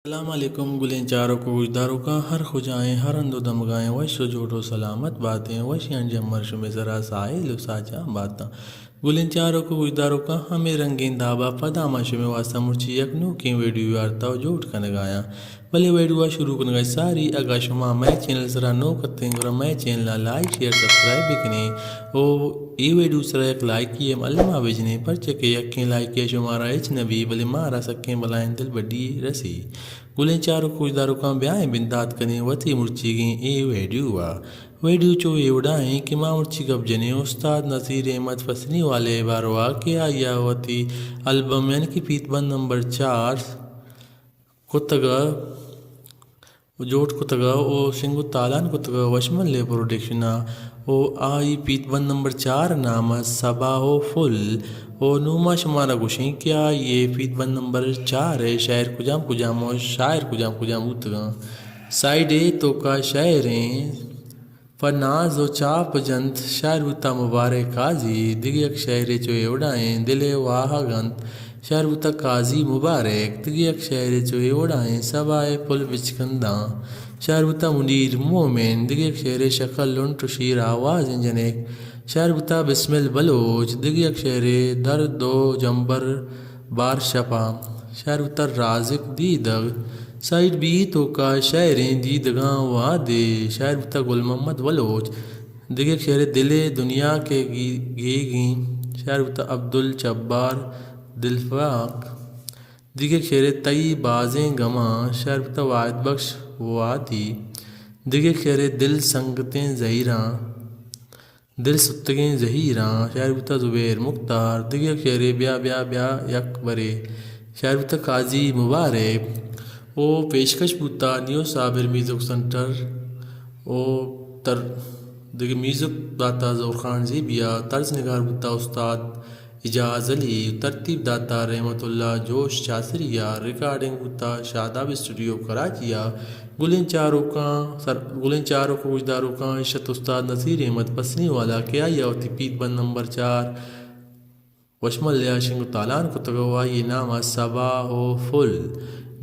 السلام علیکم گلیں چاروں کو گجداروں کا ہر خجائیں ہر اندو دمگائیں وش جوٹو سلامت باتیں وش انجمر شم ذرا سائل ساچا باتا گلیں چاروں کو گجداروں کا ہمیں رنگین دابا پداما شم واسطہ مرچی یک نو کی ویڈیو یارتا جوٹ کنگایا بلے ویڈیو شروع کنگائی ساری اگا شما میں چینل سرا نو کتیں گرا میں چینل لائک شیئر سبسکرائب بکنے او ای ویڈیو سرا ایک لائک کیے علمہ بجنے پر چکے یکیں لائک کیا شمارا اچ نبی بلے مارا سکیں بلائیں دل بڑی رسی گلیں چاروں کو گجداروں کا بیائیں بندات کنے وتی مرچی گیں ای ویڈیو چو یہ اڑائیں کہ ماں مرچی گب جنے استاد نصیر احمد فسنی والے باروا کہ آیا وتی البم یعنی کہ پیت بند نمبر 4 کتگا جوٹ کتگا او سنگو تالان کتگا وشمل لے پروڈکشنا او آئی پیت بند نمبر 4 نام صبا و فل او نوما شمارا گوشیں کیا یہ پیت بند نمبر 4 ہے شاعر کجام و شاعر کجام اتگا سائڈ تو کا شاعریں فناز و چاپ جنت شاعر بتا مبارک قاضی دیگی ایک شاعر چوئے اڑائیں دل واہ گنت شاعر بتا قاضی مبارک دیگی ایک شاعر چوئے اڑائیں سبائے پل بچکنداں شاعر بتا منیر مومن دیگی ایک شاعر شکل لنٹ شیر آواز انجنیک شاعر بتا بسم البلوچ دیگی ایک شاعر درد و جنبر بار شپا شاعر بتا رازق دیدگ سائڈ بی تو کا شاعریں دیدگاں وادے شاعر بتا گل محمد بلوچ دیگی ایک شاعر دل دنیا کے گیگیں شاعر بتا عبدالجبار دلفاق دیگی ایک شاعر تئی بازیں گماں شاعر بتا واحد بخش وادی دیگی ایک شاعر دل سنگتیں زہیراں دل ستگیں زہیراں شاعر بتا زبیر مختار دیگی ایک شاعر بیا یک برے شاعر بتا قاضی مبارک او پیشکش بوتا نیو صابر میوزک سنٹر او تر دیگه میوزک داتا زور خان زیبیا طرز نگار بوتا استاد اجاز علی ترتیب داتا رحمت اللہ جوش چاسریا ریکارڈنگ بوتا شاداب اسٹوڈیو کراچیا گلیں چاروں کو گجداروں کا عشت استاد نصیر احمد پسنی والا کیا ہوتی پیت بند نمبر 4 وشمل لیا شنگ تالان کو تگوا یہ نام صبا و فل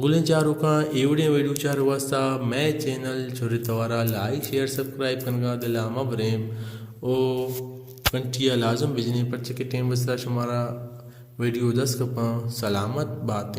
گلیں چاروں کا ویڈیو چار واسطہ میں چینل چھوڑے توارا لائک شیئر سبسکرائب کنگا دلامہ بریم او کنٹیا لازم بجنے پر چکے ٹیم بسرا شمارا ویڈیو 10 کپاں سلامت باتیں